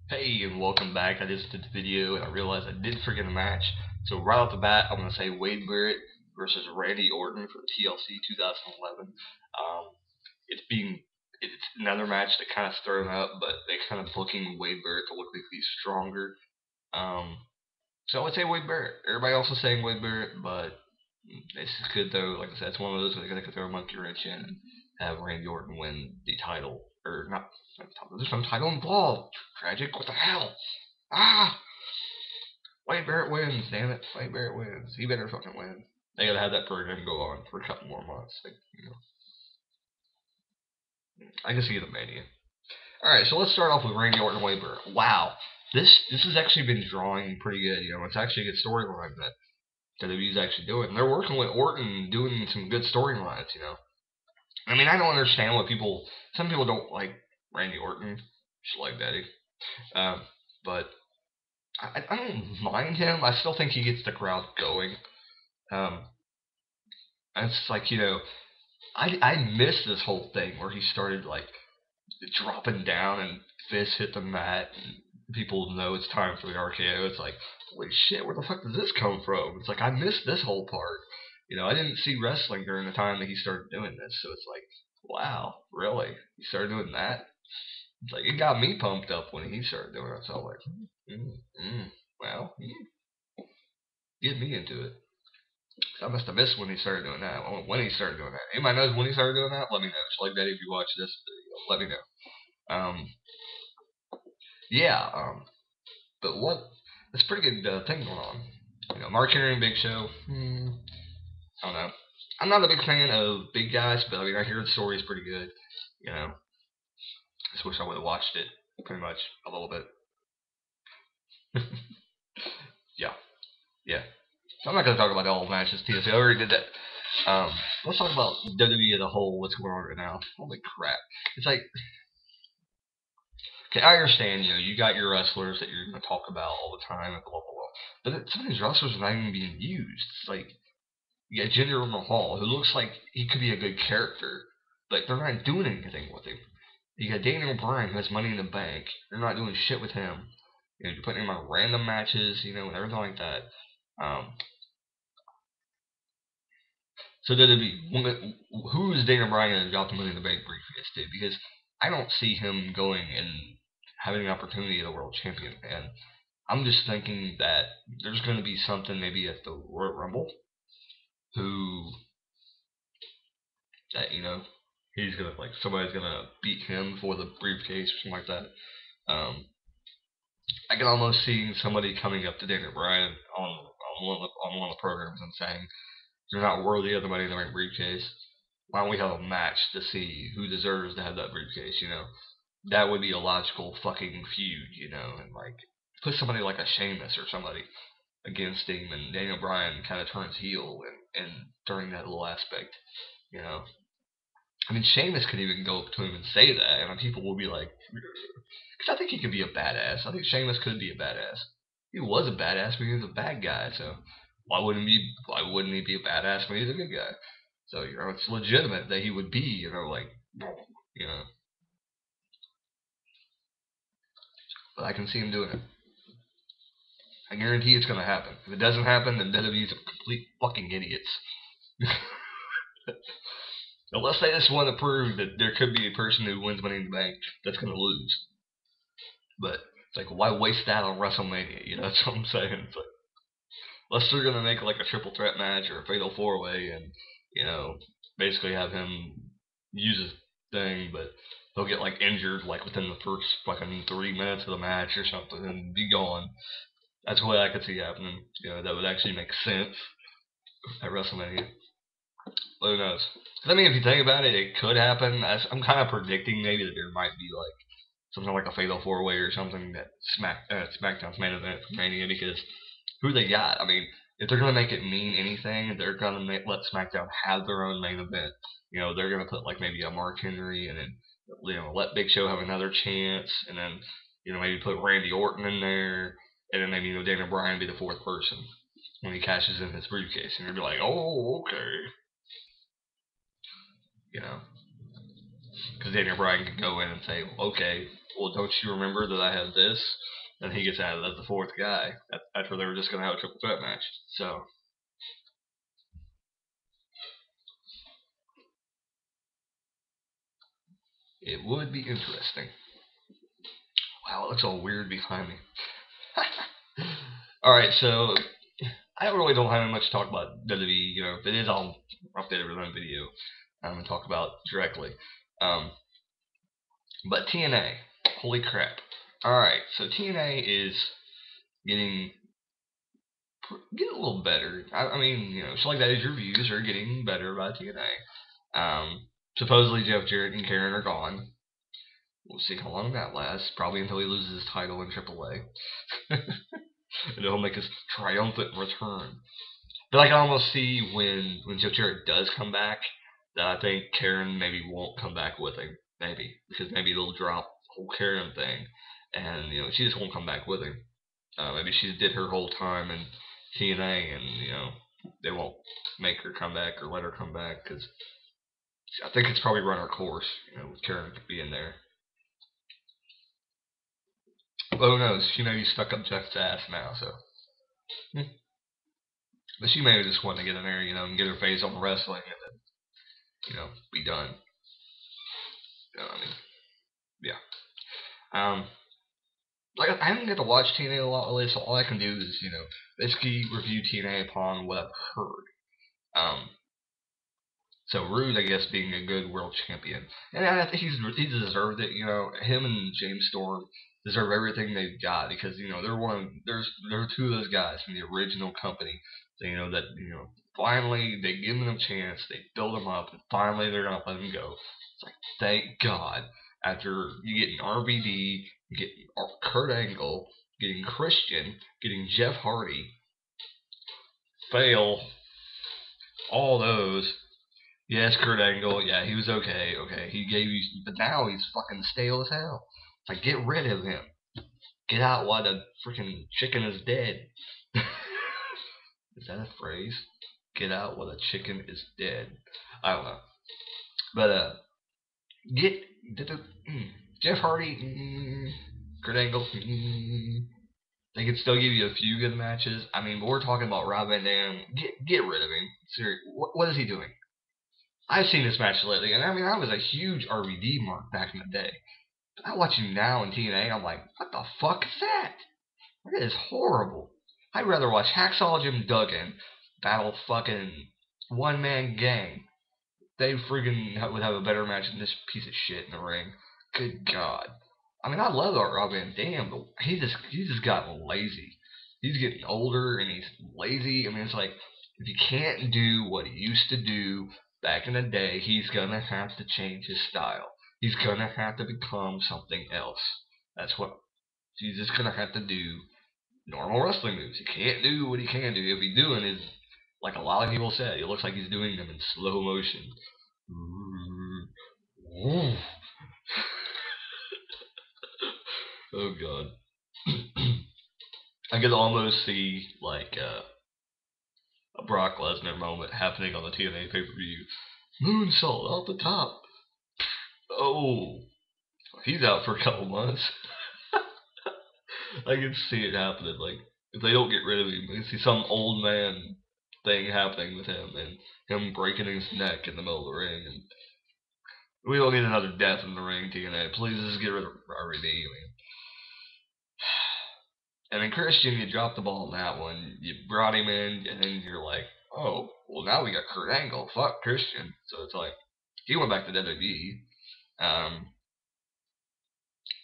Hey, and welcome back. I just did the video and I realized I did forget a match. So right off the bat, I'm going to say Wade Barrett versus Randy Orton for the TLC 2011. Um, it's being it's another match that kind of stirred up, but they kind of booking Wade Barrett to look like he's stronger. Um, so I would say Wade Barrett. Everybody else is saying Wade Barrett, but this is good though. Like I said, it's one of those where they could throw a monkey wrench in and have Randy Orton win the title, or not the title. There's no title involved. Tragic. What the hell? Ah! Wade Barrett wins, damn it. Wade Barrett wins. He better fucking win. They gotta have that program go on for a couple more months. I can see the mania. Alright, so let's start off with Randy Orton and Wade Barrett. Wow. This has actually been drawing pretty good, It's actually a good storyline that WWE's actually doing. And they're working with Orton doing some good storylines. I mean, I don't understand what some people don't like Randy Orton. Just like Daddy. But I don't mind him. I still think he gets the crowd going. Um, and it's like I miss this whole thing where he started like dropping down and fists hit the mat, and people know it's time for the RKO. It's like, holy shit, where the fuck did this come from? It's like I missed this whole part. I didn't see wrestling during the time that he started doing this, so it's like, wow, really? He started doing that? It's like it got me pumped up when he started doing it. So I'm like, mm, mm, well, get me into it. I must have missed when he started doing that. When he started doing that. Anybody knows when he started doing that? Let me know. Just like that if you watch this video. Let me know. Yeah. But what? It's a pretty good thing going on. Mark Henry and Big Show. I don't know. I'm not a big fan of big guys, but I mean, I hear the story is pretty good. I just wish I would have watched it pretty much a little bit. Yeah. Yeah. So I'm not going to talk about all the matches. TLC. I already did that. Let's talk about WWE as a whole. What's going on right now? Holy crap! It's like, okay, I understand. You got your wrestlers that you're going to talk about all the time, and blah blah blah. But some of these wrestlers are not even being used. It's like you got Jinder Mahal, who looks like he could be a good character, but they're not doing anything with him. You got Daniel Bryan, who has Money in the Bank. They're not doing shit with him. You're putting him on random matches, and everything like that. Um, So who is Daniel Bryan going to drop the Money in the Bank briefcase to? Because I don't see him going and having an opportunity at a world champion. And I'm just thinking that there's going to be something maybe at the Royal Rumble who that he's gonna like somebody's gonna beat him for the briefcase or something like that. I can almost see somebody coming up to Daniel Bryan on one of the programs and saying, "You're not worthy of the Money in the Bank briefcase. Why don't we have a match to see who deserves to have that briefcase?" That would be a logical fucking feud, and like put somebody like a Sheamus or somebody against him, and Daniel Bryan kind of turns heel and during that little aspect, you know. I mean, Sheamus could even go up to him and say that, and people will be like, because I think he could be a badass. I think Sheamus could be a badass. He was a badass, but he was a bad guy, so why wouldn't he be a badass when he's a good guy? So it's legitimate that he would be, like, you know. But I can see him doing it. I guarantee it's gonna happen. If it doesn't happen, then WWE's complete fucking idiots. Unless they just want to prove that there could be a person who wins Money in the Bank that's gonna lose. But it's like, why waste that on WrestleMania? That's what I'm saying. It's like, unless they're gonna make like a triple threat match or a fatal four way, and basically have him use his thing, but he'll get like injured like within the first fucking 3 minutes of the match or something and be gone. That's what I could see happening. That would actually make sense at WrestleMania. But who knows? 'Cause I mean, if you think about it, it could happen. I'm kind of predicting maybe that there might be like something like a fatal four way or something that SmackDown's main event for Mania, because who they got? I mean, if they're gonna make it mean anything, they're gonna let SmackDown have their own main event. They're gonna put like maybe a Mark Henry, and then let Big Show have another chance, and then maybe put Randy Orton in there, and then maybe Daniel Bryan be the fourth person when he cashes in his briefcase, and you'll be like, oh, okay, you know, because Daniel Bryan could go in and say, okay, well, don't you remember that I had this? And he gets added as the fourth guy. After they were just going to have a triple threat match. So, it would be interesting. Wow, it looks all weird behind me. Alright, so I don't have much to talk about WWE. You know, if it is, I'll update it with a video and talk about directly. But TNA, holy crap! All right, so TNA is getting a little better. I mean, you know, just like that, his reviews are getting better about TNA. Supposedly Jeff Jarrett and Karen are gone. We'll see how long that lasts. Probably until he loses his title in AAA. And he'll make his triumphant return. But I can almost see when Jeff Jarrett does come back, that I think Karen maybe won't come back with him. Maybe. Because maybe they'll drop the whole Karen thing. And, you know, she just won't come back with him. Maybe she did her whole time in TNA and, you know, they won't make her come back or let her come back. Because I think it's probably run her course, you know, with Karen being there. But who knows? She may be stuck up Jeff's ass now, so. But she may just want to get in there, you know, and get her face on wrestling and then, you know, be done. You know what I mean? Yeah. Like, I haven't got to watch TNA a lot lately, so all I can do is, you know, basically review TNA upon what I've heard. So Rude, I guess, being a good world champion, and I think he deserved it. You know, him and James Storm deserve everything they've got because you know they're two of those guys from the original company. So, you know that finally they give them a chance, they build them up, and finally they're gonna let them go. It's like thank God. After you getting RVD, you get Kurt Angle, getting Christian, getting Jeff Hardy, fail all those. Yes, Kurt Angle. Yeah, he was okay. Okay, he gave you, but now he's fucking stale as hell. It's like get rid of him. Get out while the freaking chicken is dead. Is that a phrase? Get out while the chicken is dead. I don't know. But get Jeff Hardy, Kurt Angle. They can still give you a few good matches. I mean, but we're talking about Rob Van Dam. Get rid of him. Seriously, what is he doing? I've seen this match lately, and I mean, I was a huge RVD mark back in the day. But I watch him now in TNA, I'm like, what the fuck is that? That is horrible. I'd rather watch Hacksaw Jim Duggan battle fucking one-man gang. They friggin' would have a better match than this piece of shit in the ring. Good God. I mean, I love Rob Van Dam, but he's just gotten lazy. He's getting older, and he's lazy. I mean, it's like, if he can't do what he used to do back in the day, he's gonna have to change his style. He's gonna have to become something else. That's what he's just gonna have to do. Normal wrestling moves. He can't do what he can do. If he's doing is like a lot of people said, it looks like he's doing them in slow motion. Oh God. I could almost see like a Brock Lesnar moment happening on the TNA pay-per-view. Moonsault off the top. Oh, he's out for a couple months. I can see it happening. Like, if they don't get rid of him, I can see some old man thing happening with him and him breaking his neck in the middle of the ring. And we don't need another death in the ring, TNA. Please just get rid of RVD. And then Christian, you dropped the ball on that one. You brought him in, and then you're like, oh, well, now we got Kurt Angle. Fuck Christian. So it's like, he went back to WWE.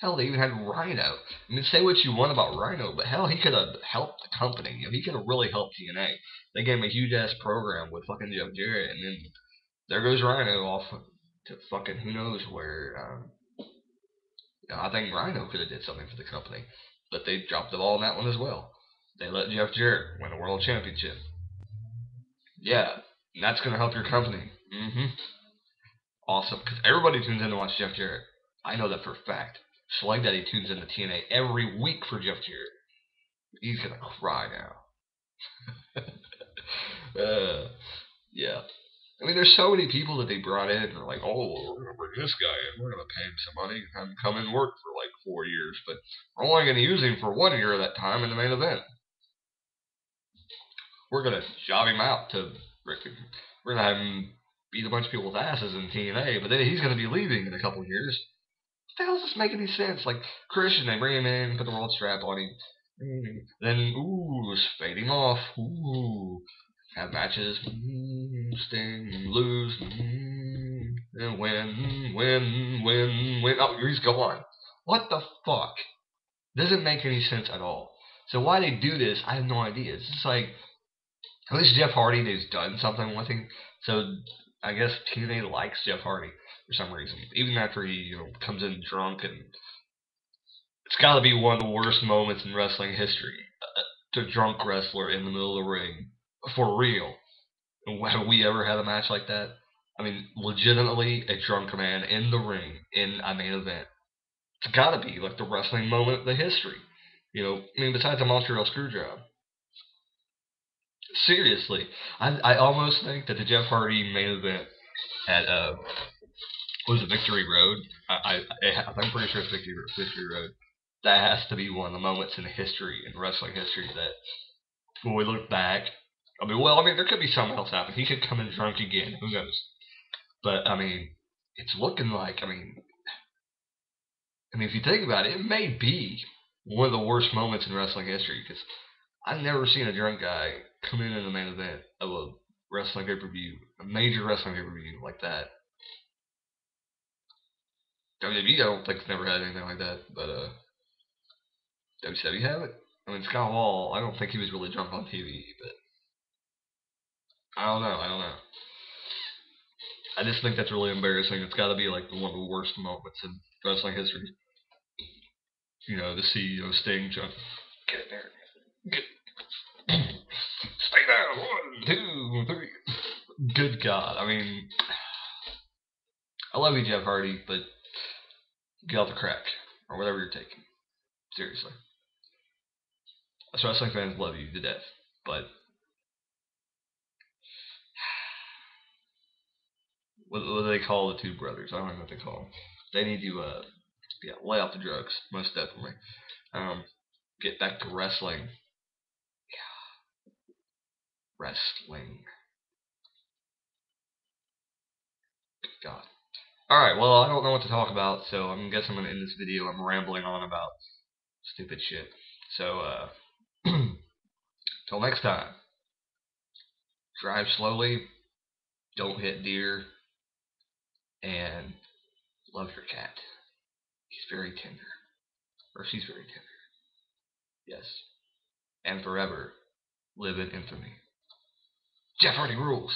Hell, they even had Rhino. I mean, say what you want about Rhino, but hell, he could have helped the company. You know, he could have really helped TNA. They gave him a huge ass program with fucking Jeff Jarrett, and then there goes Rhino off to fucking who knows where. You know, I think Rhino could have did something for the company, but they dropped the ball on that one as well. They let Jeff Jarrett win a world championship. Yeah, and that's gonna help your company. Awesome, because everybody tunes in to watch Jeff Jarrett. I know that for a fact. Just like that, he tunes into TNA every week for Jeff Jarrett. He's gonna cry now. Yeah. I mean, there's so many people that they brought in. And they're like, oh, we're gonna bring this guy in. We're gonna pay him some money and have him come and work for like 4 years, but we're only gonna use him for 1 year of that time in the main event. We're gonna job him out to. We're gonna have him beat a bunch of people's asses in TNA, but then he's gonna be leaving in a couple of years. What the hell does this make any sense? Like Christian, they bring him in, put the world strap on him, then fade him off. Have matches, sting, lose, and win. Oh, he's gone. What the fuck? Doesn't make any sense at all. So why they do this, I have no idea. It's just like, at least Jeff Hardy has done something with him. So I guess TNA likes Jeff Hardy for some reason. Even after he, comes in drunk, and it's got to be one of the worst moments in wrestling history. The drunk wrestler in the middle of the ring, for real. Have we ever had a match like that? I mean, legitimately, a drunk man in the ring in a main event. It's got to be like the wrestling moment of the history. I mean, besides the Montreal Screwjob. Seriously, I almost think that the Jeff Hardy main event at was it Victory Road? I'm pretty sure it's Victory Road. That has to be one of the moments in history, in wrestling history, that when we look back, I mean, there could be something else happen. He could come in drunk again. Who knows? But I mean, it's looking like. If you think about it, it may be one of the worst moments in wrestling history, because I've never seen a drunk guy come in the main event of a wrestling pay-per-view, a major wrestling pay-per-view like that. WWE, I don't think, has never had anything like that, but WCW have it. I mean, Scott Hall, I don't think he was really drunk on TV, but I don't know. I just think that's really embarrassing. It's got to be like one of the worst moments in wrestling history. To see Sting jump, get in there, get, stay down, 1, 2, 3. Good God, I mean, I love you, Jeff Hardy, but get off the crack or whatever you're taking. Seriously, us wrestling fans love you to death, but what do they call the two brothers? I don't know what they call them. They need to lay off the drugs, most definitely. Get back to wrestling. Yeah, wrestling. Good God. Alright, well, I don't know what to talk about, so I guess I'm going to end this video. I'm rambling on about stupid shit. So, till next time, drive slowly, don't hit deer, and love your cat. He's very tender. Or she's very tender. Yes. And forever, live in infamy. Jeff Hardy rules.